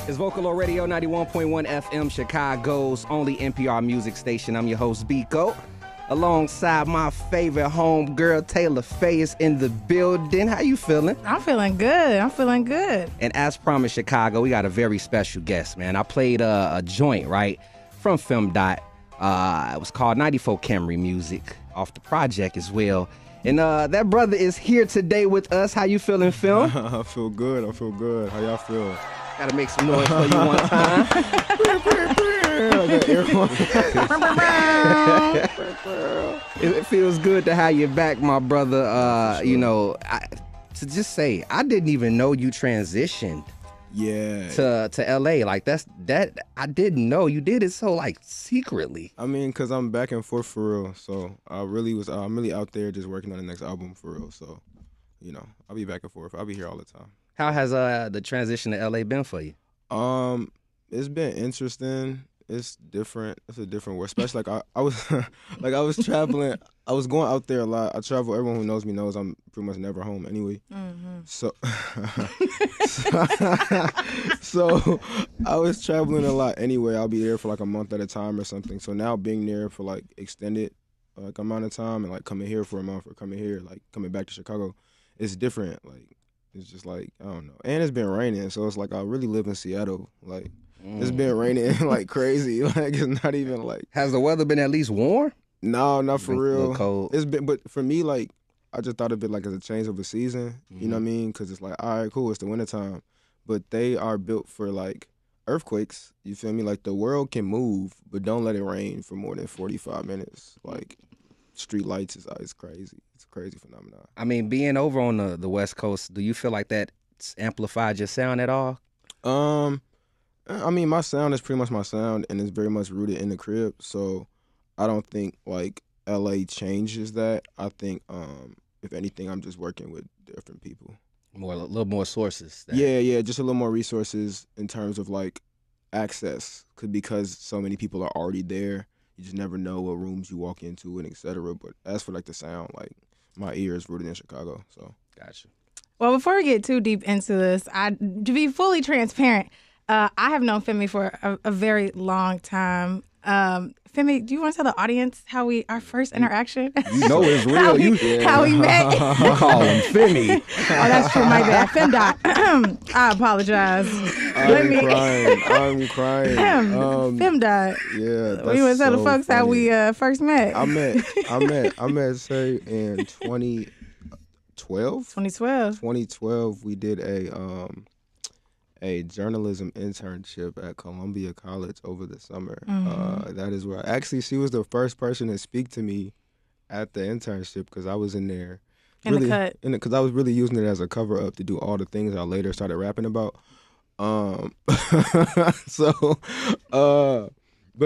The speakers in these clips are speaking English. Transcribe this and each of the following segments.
It's Vocalo Radio 91.1 FM, Chicago's only NPR music station. I'm your host, Bekoe. Alongside my favorite homegirl, Taylor Faye, is in the building. How you feeling? I'm feeling good. And as promised, Chicago, we got a very special guest, man. I played a joint, right, from Femdot. It was called 94 Camry Music, off the project as well. And that brother is here today with us. How you feeling, Film? I feel good. How y'all feel? Gotta make some noise for you one time. It feels good to have you back, my brother. You know, to just say, I didn't even know you transitioned. Yeah. To LA. Like that I didn't know. You did it so like secretly. I mean, cause I'm back and forth for real. So I'm really out there just working on the next album for real. So, you know, I'll be back and forth. I'll be here all the time. How has the transition to LA been for you? It's been interesting. It's different. It's a different world. Especially like I was like I was traveling. I was going out there a lot. I travel. Everyone who knows me knows I'm pretty much never home anyway. Mm-hmm. So I was traveling a lot anyway. I'll be there for like a month at a time or something. So now being there for like extended like amount of time and like coming here for a month or coming here like coming back to Chicago, it's different. Like it's just like I don't know. And it's been raining, so it's like I really live in Seattle. Like it's been raining like crazy. Like it's not even like. Has the weather been at least warm? No, not for real. A little cold. It's been, but for me, like I just thought of it like as a change of a season. You know what I mean? Because it's like, all right, cool, it's the wintertime, but they are built for like earthquakes. You feel me? Like the world can move, but don't let it rain for more than 45 minutes. Like street lights is crazy. It's a crazy phenomenon. I mean, being over on the West Coast, do you feel like that's amplified your sound at all? I mean, my sound is pretty much my sound, and it's very much rooted in the crib. So I don't think like LA changes that. I think if anything, I'm just working with different people. A little more sources. Yeah, just a little more resources in terms of like access, because so many people are already there. You just never know what rooms you walk into and etc. But as for like the sound, like my ear is rooted in Chicago. So gotcha. Well, before we get too deep into this, to be fully transparent, I have known Femi for a very long time. Femi, do you want to tell the audience how our first interaction? You know it's real. How we met. You call him Femi. Oh, that's true. My bad. Femdot. I apologize. I'm crying. Femdot. Yeah. We want to tell the folks funny. how we first met. I met say in 2012. 2012, we did a journalism internship at Columbia College over the summer. Mm-hmm. That is where she was the first person to speak to me at the internship because I was in there. The cut. Because I was really using it as a cover up to do all the things I later started rapping about. But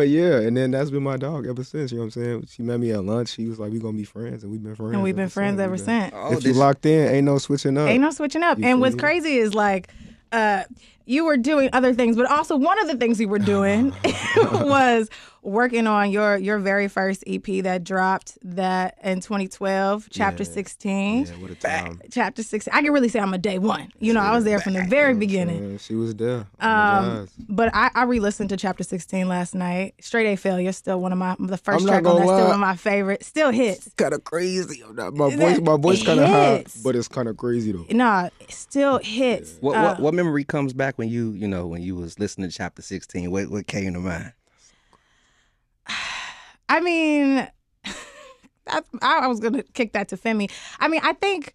yeah, and then that's been my dog ever since, you know what I'm saying? She met me at lunch. She was like, we gonna be friends, and we've been friends. And we've been friends ever since. If you locked in, ain't no switching up. And what's crazy is like, you were doing other things, but also one of the things you were doing was working on your very first EP that dropped that in 2012, Chapter 16. Yeah, what a time. Chapter 16. I can really say I'm a day one. You know, I was there from the very beginning. She was there. But I re-listened to Chapter 16 last night. Straight A Failure, still one of the first track on that, still one of my favorites. Still hits. Kind of crazy. My voice kind of high, but it's kind of crazy though. Nah, it still hits. What memory comes back when you was listening to Chapter 16? What came to mind? I mean, I was going to kick that to Femi. I mean, I think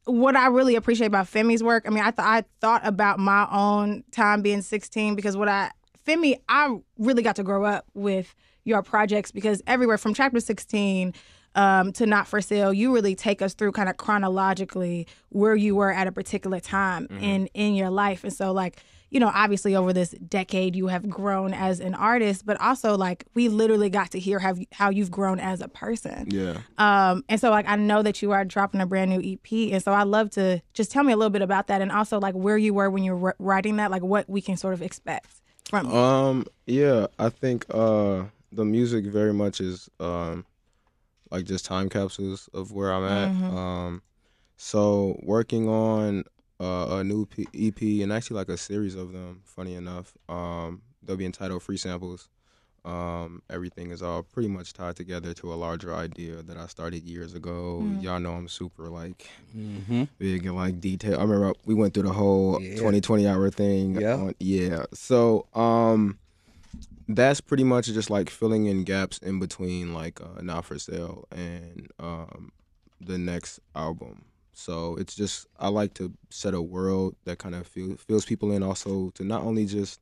what I really appreciate about Femi's work, I mean, I thought about my own time being 16 because Femi, I really got to grow up with your projects because everywhere from Chapter 16 to Not For Sale, you really take us through kind of chronologically where you were at a particular time in your life. And so like, you know, obviously over this decade you have grown as an artist, but also like we literally got to hear how you've grown as a person. Yeah. And so like I know that you are dropping a brand new EP, and so I'd love to just tell me a little bit about that, and also like where you were when you were writing that, like what we can sort of expect from you. Yeah, I think the music very much is like just time capsules of where I'm at. So working on a new EP, and actually like a series of them. Funny enough, they'll be entitled Free Samples. Everything is all pretty much tied together to a larger idea that I started years ago. Y'all know I'm super like big and like detail. I remember we went through the whole 20 hour thing. So that's pretty much just like filling in gaps in between like Not For Sale and the next album. So it's just, I like to set a world that kind of fills people in, also to not only just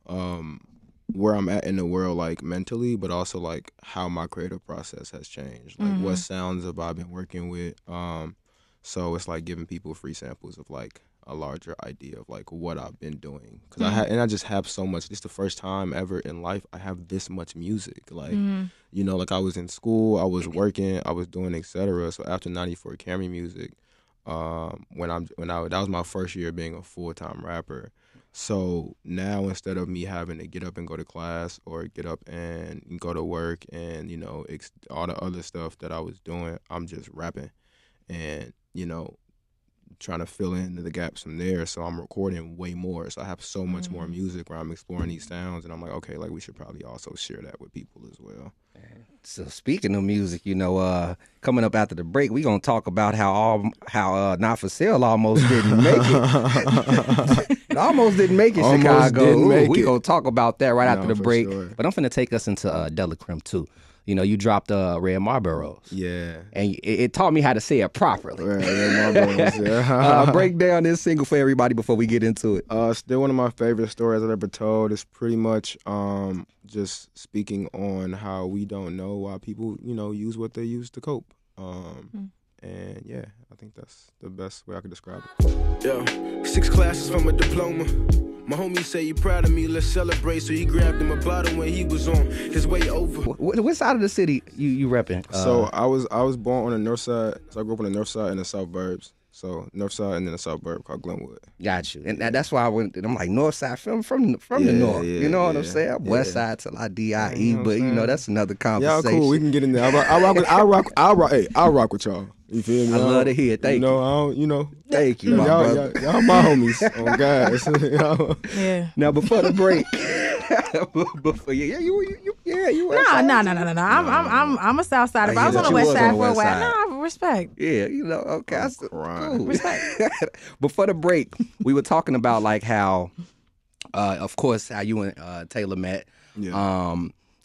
where I'm at in the world like mentally, but also like how my creative process has changed. Like what sounds have I been working with. So it's like giving people free samples of like a larger idea of like what I've been doing. Cause I just have so much. This is the first time ever in life I have this much music. Like, you know, like I was in school, I was working, I was doing etc. So after 94 Camry Music, that was my first year being a full-time rapper. So now instead of me having to get up and go to class or get up and go to work and, you know, all the other stuff that I was doing, I'm just rapping and, you know, trying to fill in the gaps from there. So I'm recording way more. So I have so much more music where I'm exploring these sounds, and I'm like, okay, like we should probably also share that with people as well. So speaking of music, you know, coming up after the break, we gonna talk about how Not For Sale almost didn't make it. It almost didn't make it, Chicago. We gonna talk about that right after the break. Sure. But I'm finna take us into Delacreme too. You know, you dropped Red Marlboros. Yeah. And it taught me how to say it properly. Red Marlboros, yeah. Break down this single for everybody before we get into it. Still one of my favorite stories I've ever told. It's pretty much just speaking on how we don't know why people, you know, use what they use to cope. And yeah, I think that's the best way I could describe it. Yeah, 6 classes from a diploma. My homie say he proud of me, let's celebrate. So he grabbed him a bottle when he was on his way over. What side of the city you repping? So I was born on the north side. So I grew up on the north side and the suburbs. So north side and then a suburb called Glenwood. Got you. And that's why I went. I'm like north side from the north. You know what I'm saying? West side till I die. But you know that's another conversation. Y'all cool. We can get in there. I'll rock with y'all. You feel me? I love to hear it. Thank you. Thank you, my brother. Y'all my homies. Oh, guys. Yeah. Now, before the break. You. No. I'm a South Sider. If I was on the West Side for a while, no, respect. Yeah, you know, okay. Cool. Respect. Before the break, we were talking about like how, of course, how you and Taylor met. Yeah.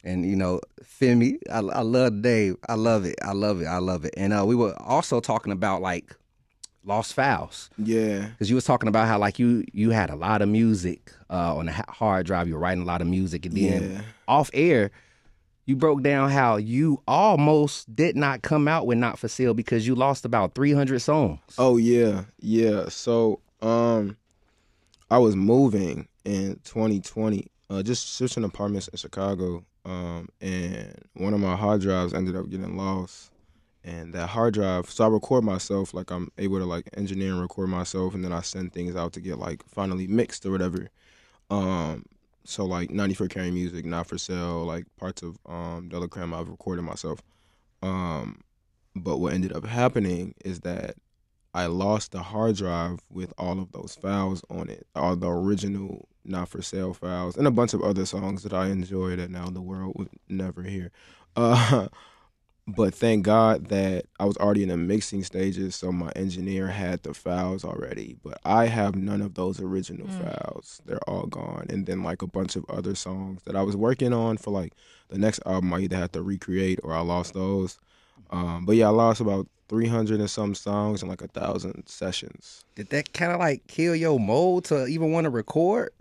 And, you know, Femi, I love Dave. I love it. And we were also talking about, like, lost files. Yeah. Because you was talking about how, like, you had a lot of music on a hard drive. You were writing a lot of music. And then off air, you broke down how you almost did not come out with Not For Sale because you lost about 300 songs. Oh, yeah. Yeah. So I was moving in 2020, just switching apartments in Chicago. And one of my hard drives ended up getting lost, and that hard drive, so I record myself, like I'm able to like engineer and record myself, and then I send things out to get like finally mixed or whatever. So like 94 Camry Music, Not For Sale, like parts of Delacreme I've recorded myself. But what ended up happening is that I lost the hard drive with all of those files on it, all the original Not For Sale files, and a bunch of other songs that I enjoy that now the world would never hear. But thank God that I was already in the mixing stages, so my engineer had the files already. But I have none of those original files. They're all gone. And then like a bunch of other songs that I was working on for like the next album, I either had to recreate or I lost those. But yeah, I lost about 300 and some songs and like 1,000 sessions. Did that kind of like kill your mold to even want to record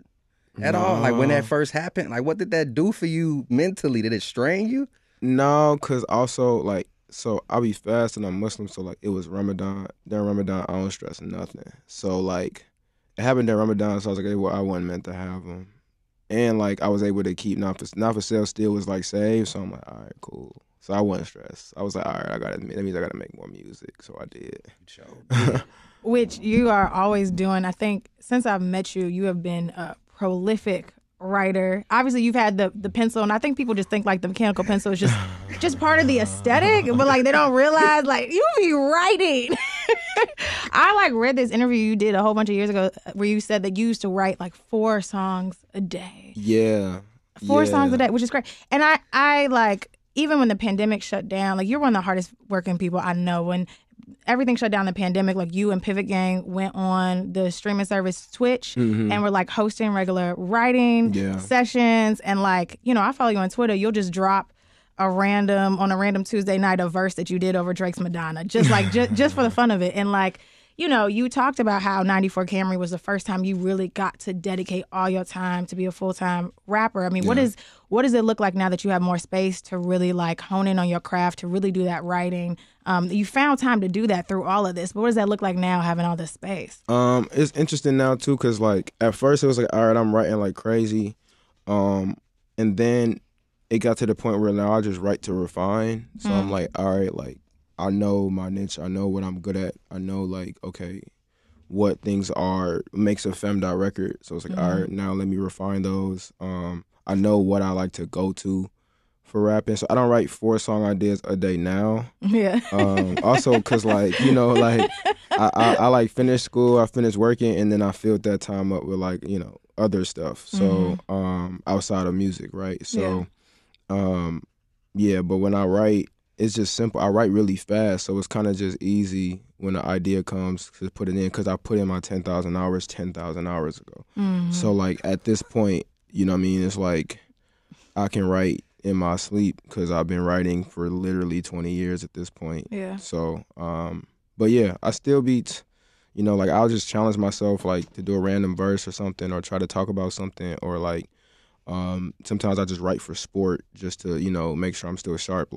at all? Like when that first happened, like what did that do for you mentally? Did it strain you? No, because also like, so I'll be fast and I'm Muslim, so like it was Ramadan. During Ramadan, I don't stress nothing. So like it happened during Ramadan, so I was like, hey, well, I wasn't meant to have them. And like I was able to keep Not For Sale still was like saved, so I'm like, all right, cool. So I wasn't stressed. I was like, all right, that means I got to make more music. So I did. Which you are always doing. I think since I've met you, you have been a prolific writer. Obviously, you've had the pencil, and I think people just think like the mechanical pencil is just part of the aesthetic, but like they don't realize like you be writing. I read this interview you did a whole bunch of years ago where you said that you used to write 4 songs a day. Yeah. 4 songs a day, which is great. And I even when the pandemic shut down, you're one of the hardest working people I know. When everything shut down in the pandemic, you and Pivot Gang went on the streaming service Twitch and were hosting regular writing sessions. And I follow you on Twitter. You'll just drop on a random Tuesday night a verse that you did over Drake's Madonna, just just for the fun of it. And you talked about how 94 Camry was the first time you really got to dedicate all your time to be a full-time rapper. I mean, what does it look like now that you have more space to really hone in on your craft, to really do that writing? You found time to do that through all of this, but what does that look like now, having all this space? It's interesting now too, because at first it was all right, I'm writing like crazy, and then it got to the point where now I just write to refine. So I'm all right, I know my niche. I know what I'm good at. I know, okay, what things makes a Femdot record. So it's all right, now let me refine those. I know what I like to go to for rapping. So I don't write 4 song ideas a day now. Yeah. Also, because, I finished school, I finished working, and then I filled that time up with, other stuff. So outside of music, right? So, but when I write, it's just simple. I write really fast, so it's kind of just easy when the idea comes to put it in, because I put in my 10,000 hours 10,000 hours ago. So at this point, you know what I mean? It's I can write in my sleep because I've been writing for literally 20 years at this point. Yeah. So, but yeah, I still beat, I'll just challenge myself to do a random verse or something, or try to talk about something, or sometimes I just write for sport just to, make sure I'm still sharp.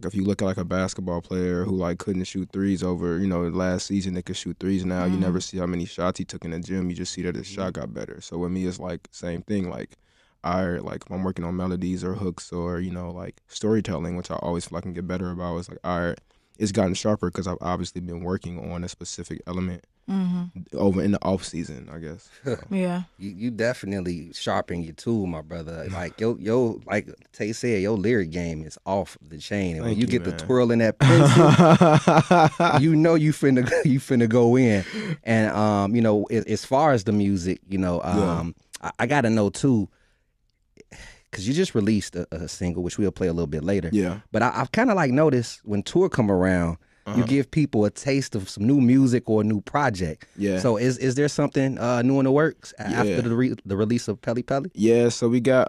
If you look at a basketball player who couldn't shoot threes over, last season they could shoot threes now. You never see how many shots he took in the gym. You just see that his shot got better. So with me, it's same thing. If I'm working on melodies or hooks or, storytelling, which I always feel I can get better about, it's it's gotten sharper because I've obviously been working on a specific element over in the off season, I guess. So. Yeah. You definitely sharpen your tool, my brother. Like Tay said, your lyric game is off the chain. And when you get man. to twirling that pencil, you finna go in. And as far as the music, I gotta know too, because you just released a single, which we'll play a little bit later. Yeah. But I've kind of noticed when tour come around, you give people a taste of some new music or a new project. Yeah. So is there something new in the works after the release of Pelle Pelle? Yeah. So we got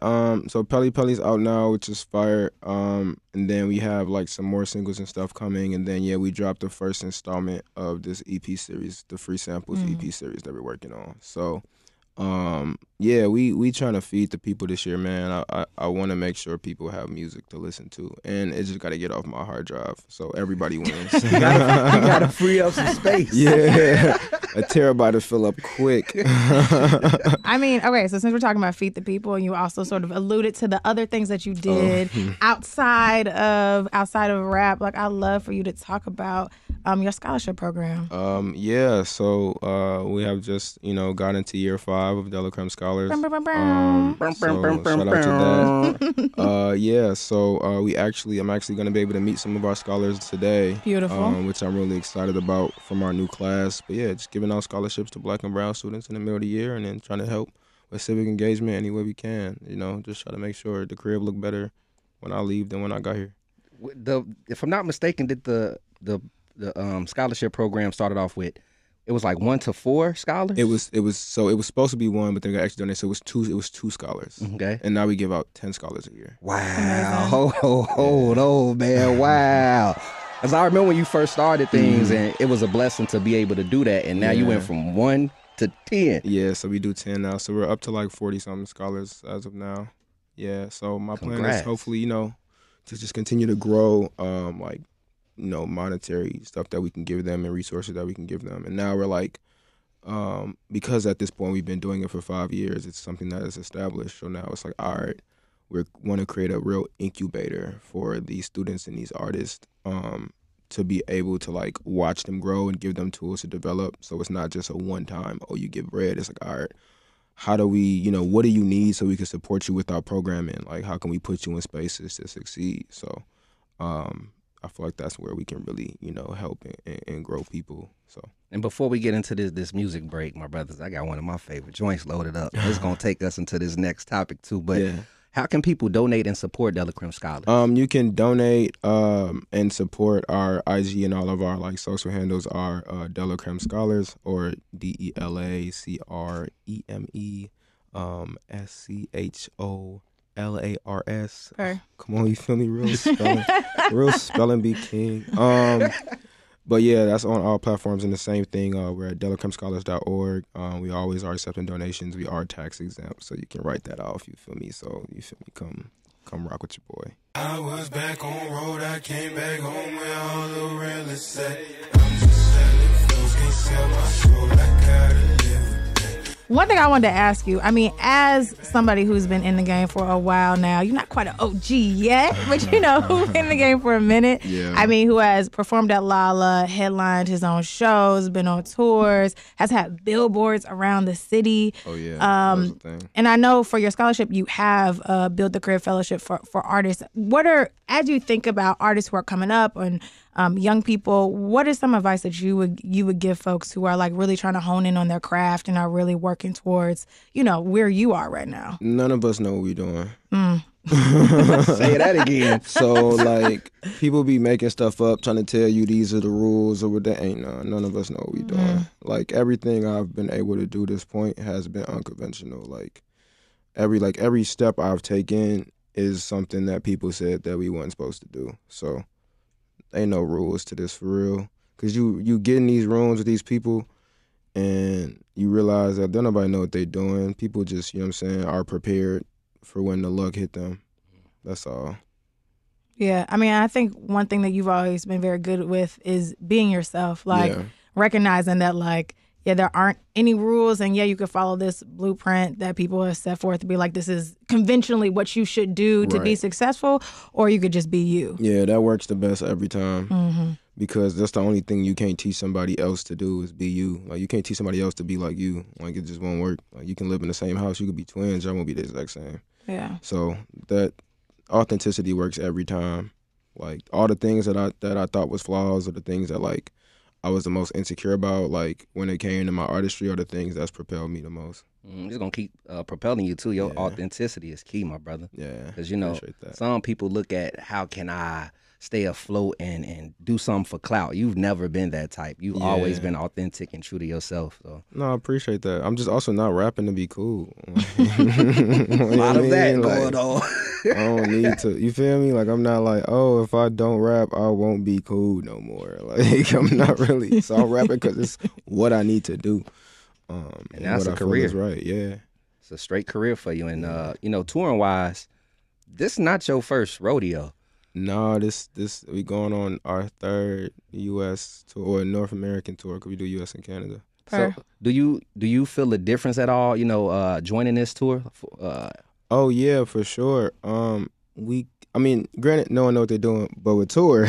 so Pelle Pelle's out now, which is fire. And then we have some more singles and stuff coming. And then we dropped the first installment of this EP series, the Free Samples EP series that we're working on. So. We trying to feed the people this year, man. I want to make sure people have music to listen to, and it just got to get off my hard drive so everybody wins. You gotta free up some space. Yeah, a terabyte to fill up quick. I mean, okay, so since we're talking about feed the people, and you also sort of alluded to the other things that you did outside of rap, I'd love for you to talk about your scholarship program. So we have just got into year 5 of Delacreme Scholars. So shout out to that. So I'm actually going to be able to meet some of our scholars today. Beautiful. Which I'm really excited about from our new class. But just giving out scholarships to Black and brown students in the middle of the year, and then trying to help with civic engagement any way we can. Just try to make sure the crib look better when I leave than when I got here. If I'm not mistaken, did the scholarship program started off with, it was 1 to 4 scholars? It was supposed to be 1, but they got actually donated, so it was 2 scholars. Okay. And now we give out 10 scholars a year. Wow. Hold on, man. Wow. Because I remember when you first started things, and it was a blessing to be able to do that, and now you went from 1 to 10. Yeah, so we do 10 now. So we're up to 40-something scholars as of now. Yeah, so my plan is hopefully, to just continue to grow, monetary stuff that we can give them and resources that we can give them. And now we're because at this point we've been doing it for 5 years, it's something that is established. So now it's all right, we want to create a real incubator for these students and these artists to be able to watch them grow and give them tools to develop. So it's not just a one-time, you get bread. It's all right, how do we, what do you need so we can support you with our programming? How can we put you in spaces to succeed? So I feel like that's where we can really, help and grow people. So. And before we get into this music break, my brothers, I got one of my favorite joints loaded up. It's gonna take us into this next topic too. But how can people donate and support Delacreme Scholars? You can donate and support our IG, and all of our social handles are Delacreme Scholars, or DELACREME SCHOLARS. Okay. Come on, you feel me? Real spelling bee king. But yeah, that's on all platforms, and the same thing. We're at delacremescholars.org. We always are accepting donations. We are tax exempt, so you can write that off. You feel me? So you feel me? Come rock with your boy. I was back on road. I came back home where all the real estate. I'm just selling flows, can't sell my soul. I gotta live. One thing I wanted to ask you, I mean, as somebody who's been in the game for a while now, you're not quite an OG yet, but who's been in the game for a minute. Yeah. I mean, who has performed at Lala, headlined his own shows, been on tours, has had billboards around the city. Oh yeah, that was the thing. And I know for your scholarship, you have Build the Career Fellowship for artists. As you think about artists who are coming up and young people, what is some advice that you would give folks who are really trying to hone in on their craft and are really working towards, where you are right now? None of us know what we're doing. Say that again. So people be making stuff up, trying to tell you these are the rules or what that ain't. None of us know what we're doing. Everything I've been able to do this point has been unconventional. Every step I've taken is something that people said that we weren't supposed to do. So ain't no rules to this for real. Cause you get in these rooms with these people and you realize that don't nobody know what they doing. People just, are prepared for when the luck hit them. That's all. Yeah. I mean, I think one thing that you've always been very good with is being yourself. Recognizing that there aren't any rules, and you could follow this blueprint that people have set forth to be this is conventionally what you should do to be successful, or you could just be you. Yeah, that works the best every time. Because that's the only thing you can't teach somebody else to do is be you. You can't teach somebody else to be like you. It just won't work. You can live in the same house, you could be twins, y'all won't be the exact same. Yeah. So that authenticity works every time. All the things that I thought was flaws, or the things that I was the most insecure about, when it came to my artistry, are the things that's propelled me the most. It's going to keep propelling you, too. Your authenticity is key, my brother. Yeah, because, some people look at how can I stay afloat and do something for clout. You've never been that type. You've always been authentic and true to yourself. So. No, I appreciate that. I'm just also not rapping to be cool. A lot of that going on. I don't need to. You feel me? I'm not if I don't rap, I won't be cool no more. I'm not really. So I'm rapping because it's what I need to do. And that's a career. Right, yeah. It's a straight career for you. And, touring-wise, this is not your first rodeo. No, this we going on our third U.S. tour, or North American tour, because we do U.S. and Canada. So do you feel a difference at all, joining this tour? Oh, yeah, for sure. Granted, no one know what they're doing, but with tour,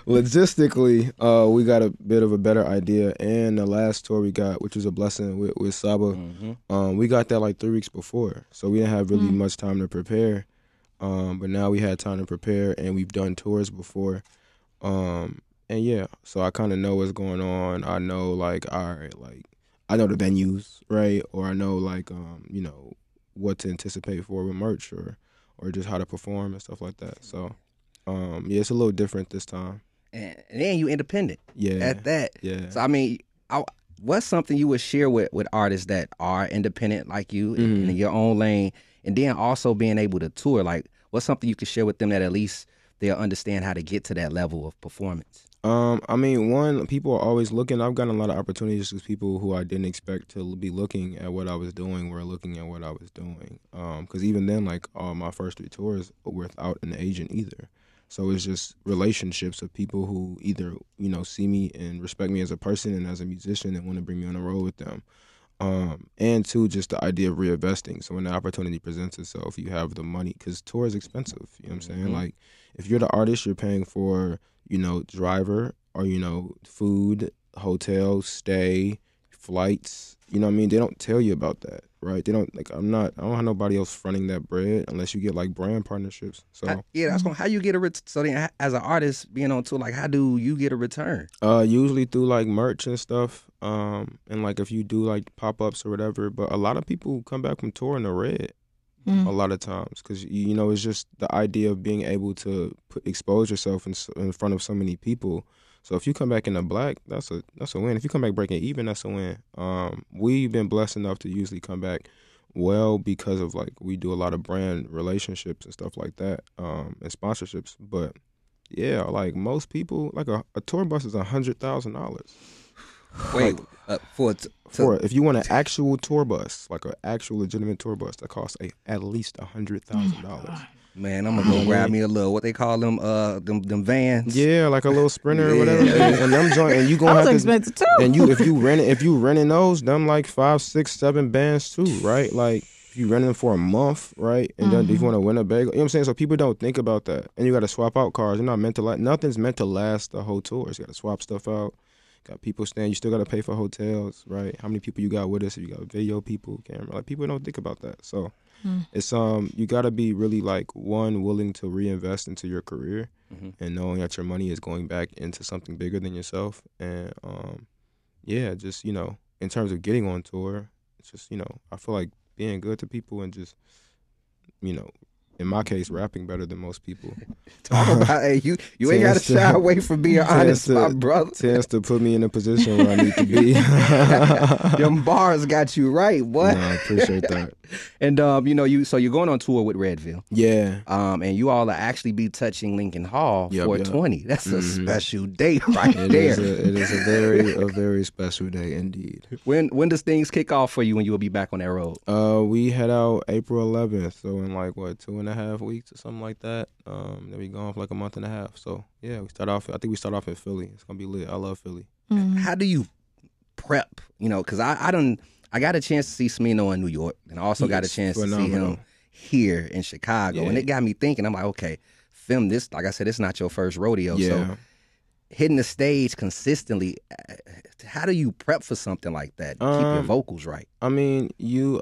logistically, we got a bit of a better idea. And the last tour we got, which was a blessing with Saba, we got that 3 weeks before. So we didn't have really much time to prepare. But now we had time to prepare, and we've done tours before. So I kind of know what's going on. I know, all right, I know the venues, right? Or I know, what to anticipate for with merch, or just how to perform and stuff like that. So, it's a little different this time. And then you independent. Yeah. At that. Yeah. So, what's something you would share with artists that are independent like you in your own lane, and then also being able to tour? What's something you could share with them that at least they'll understand how to get to that level of performance? One, people are always looking. I've gotten a lot of opportunities with people who I didn't expect to be looking at what I was doing were looking at what I was doing. Because even then, all my first 3 tours were without an agent either. So it's just relationships of people who either, see me and respect me as a person and as a musician and want to bring me on the road with them. And 2, just the idea of reinvesting. So when the opportunity presents itself, you have the money, because tour is expensive. You know what I'm saying? If you're the artist, you're paying for, driver, or, food, hotel, stay, flights. You know what I mean? They don't tell you about that. right? They don't I don't have nobody else fronting that bread unless you get like brand partnerships. So that's how you get so then as an artist being on tour, like how do you get a return? Usually through like merch and stuff, and like if you do like pop-ups or whatever. But a lot of people come back from tour in the red. A lot of times, because you know, it's just the idea of being able to expose yourself in front of so many people. So if you come back in the black, that's a win. If you come back breaking even, that's a win. We've been blessed enough to usually come back well because of like we do a lot of brand relationships and stuff like that, and sponsorships. But yeah, like most people, like a tour bus is $100,000. Wait, for if you want an actual tour bus, like an actual legitimate tour bus, that costs at least $100,000. Man, I'm gonna go grab me a little, what they call them vans. Yeah, like a little Sprinter or whatever. And them joint, and you gonna have to expensive too. And if you renting those, them like 5, 6, 7 bands too, right? Like if you renting them for a month, right? And then if you want to Winnebago, you know what I'm saying? So people don't think about that. And you got to swap out cars. You're not meant to nothing's meant to last the whole tour. You got to swap stuff out. Got people staying. You still got to pay for hotels, right? How many people you got with us? If you got video people, camera. Like people don't think about that. So it's you got to be really like willing to reinvest into your career and knowing that your money is going back into something bigger than yourself. And just you know, in terms of getting on tour, it's just you know, I feel like being good to people and just you know. In my case, rapping better than most people. Talk about you ain't got to shy away from being honest, my brother. Tends to put me in a position where I need to be. Them bars got you right, boy. No, I appreciate that. And you know, so you're going on tour with Redville. Yeah. And you all will actually be touching Lincoln Hall 420. That's a special day right there. It is a very special day indeed. When does things kick off for you when you will be back on that road? We head out April 11th, so in like 2.5 weeks or something like that. Then we gone for like a month and a half. So yeah, I think we start off in Philly. It's gonna be lit. I love Philly. How do you prep? You know, because I got a chance to see Smino in New York, and I also got a chance to see him here in Chicago, and it got me thinking. I'm like, okay, this, like I said, it's not your first rodeo, so hitting the stage consistently. How do you prep for something like that? Keep your vocals right. I mean, you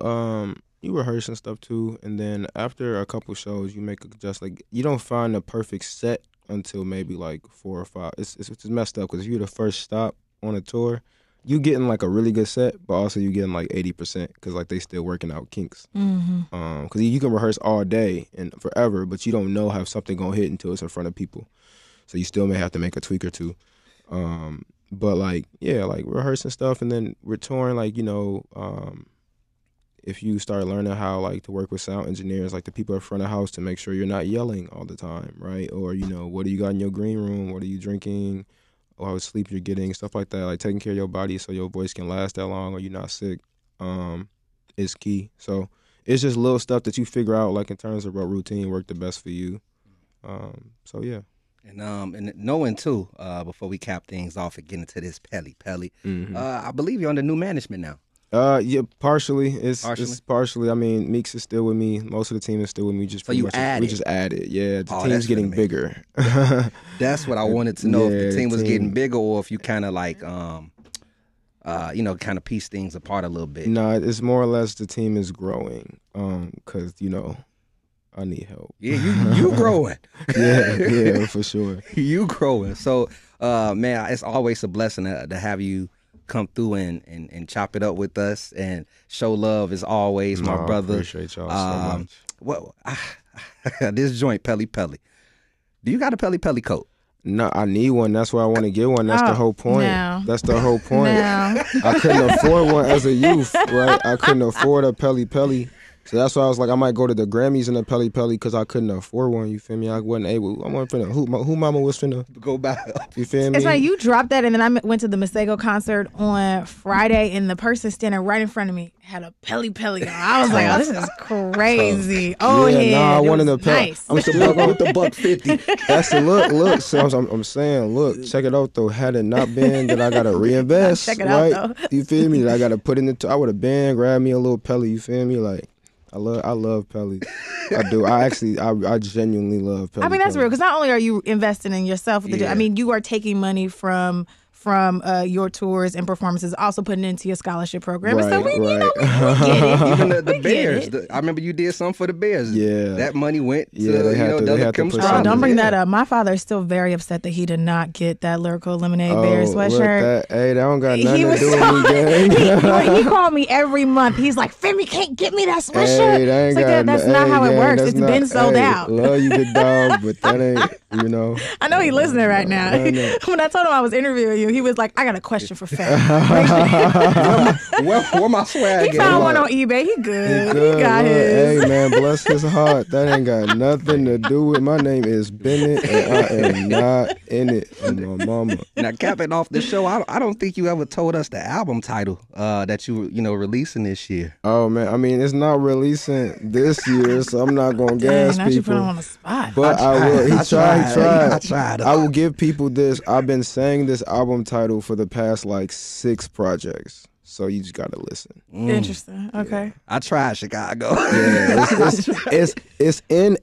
rehearse and stuff too, and then after a couple shows, you make like you don't find the perfect set until maybe like 4 or 5. It's messed up because if you're the first stop on a tour, you getting like a really good set, but also you getting like 80% because like they still working out kinks. Because you can rehearse all day and forever, but you don't know how something gonna hit until it's in front of people. So you still may have to make a tweak or two. But like like rehearsing stuff, and then we're touring like you know. If you start learning how like to work with sound engineers, like the people in front of the house, to make sure you're not yelling all the time, right? Or you know, what do you got in your green room? What are you drinking? Or how much sleep you're getting? Stuff like that. Like taking care of your body so your voice can last that long, or you're not sick, is key. So it's just little stuff that you figure out, like in terms of what routine worked the best for you. So yeah. And knowing too, before we cap things off and get into this Pelle, I believe you're under new management now. Yeah, partially. It's partially. I mean, Meeks is still with me. Most of the team is still with me. We just added. Yeah, the team's getting bigger. That's what I wanted to know, if the team was getting bigger or if you kind of like, you know, kind of piece things apart a little bit. No, it's more or less the team is growing. Because you know, I need help. Yeah, you growing. yeah, for sure. You growing. So, man, it's always a blessing to have you come through and chop it up with us and show love as always, my brother. I appreciate y'all so much. Well, this joint, Pelle. Do you got a Pelle coat? No, I need one. That's why I want to get one. That's the whole point. No. That's the whole point. No. I couldn't afford one as a youth, right? I couldn't afford a Pelle. So that's why I was like, I might go to the Grammys in a Pelle because I couldn't afford one. You feel me? I wasn't able. I wasn't finna. Who mama was finna go back up? You feel me? It's right. You dropped that, and then I went to the Masego concert on Friday, and the person standing right in front of me had a Pelle on. I was like, oh, this is crazy. Oh yeah, I wanted a Pelle. Nice. I'm still going with the $150. That's the look. So I'm saying, look, check it out though. Had it not been that I gotta reinvest, check it right? out though. You feel me? That I gotta put in the. I would have been grabbed me a little Pelle. You feel me? Like. I love Pelle. I do. I genuinely love Pelle. I mean, that's real, because not only are you investing in yourself, I mean, you are taking money from from your tours and performances, also putting into your scholarship program. Right, And so we right. get it. Even the We get Bears. it. I remember you did something for the Bears. Yeah. That money went to, Yeah, they had to Delacreme put Oh, something. don't bring Yeah. that up. My father is still very upset that he did not get that Lyrical Lemonade Oh, Bear look, sweatshirt. that don't got He nothing to was do so- with me, gang. He called me every month. He's like, Femi, can't get me that sweatshirt. Hey, that It's ain't like, that's not how it works. It's been sold out. Love you, good dog, but that ain't, you know. I know he's listening right now. I know. When I told him I was interviewing you, he was like, I got a question for Femi. Where my swag He at? found one on eBay. He good. He got Look, his. Hey, man, bless his heart. That ain't got nothing to do with my name is Bennett, and I am not in it. And my mama. Now, capping off the show, I don't think you ever told us the album title that you releasing this year. Oh, man. I mean, it's not releasing this year, so I'm not going to Dang, gas not you put him people. on the spot. But I will. He I tried. tried. I tried. I will give people this. I've been saying this album title for the past like 6 projects. So you just gotta listen. Interesting. Okay. I tried Chicago. Yeah, it's in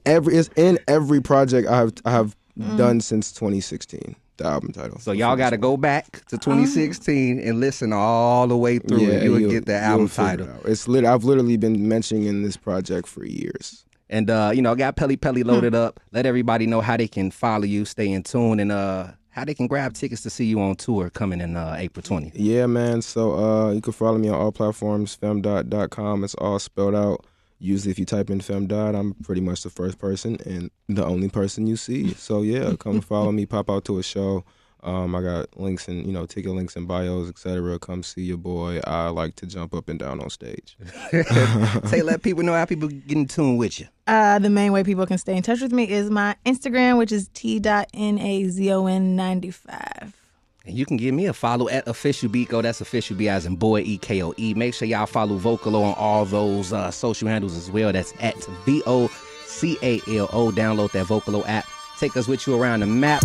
every project I have done since 2016. The album title. So y'all got to go back to 2016 and listen all the way through, and you will get the album you'll figure title. it out. It's I've literally been mentioning this project for years. And I got Pelle loaded up. Let everybody know how they can follow you, stay in tune, and how they can grab tickets to see you on tour coming in April 20th. Yeah, man. So you can follow me on all platforms, femdot.com. It's all spelled out. Usually if you type in Femdot, I'm pretty much the first person and the only person you see. So yeah, come follow me, pop out to a show. I got links and ticket links and bios, etc. Come see your boy. I like to jump up and down on stage. Let people know how people get in tune with you. The main way people can stay in touch with me is my Instagram, which is t.nazon95. And you can give me a follow at Official Bekoe. That's Official B as in boy, EKOE. Make sure y'all follow Vocalo on all those social handles as well. That's at VOCALO. Download that Vocalo app. Take us with you around the map.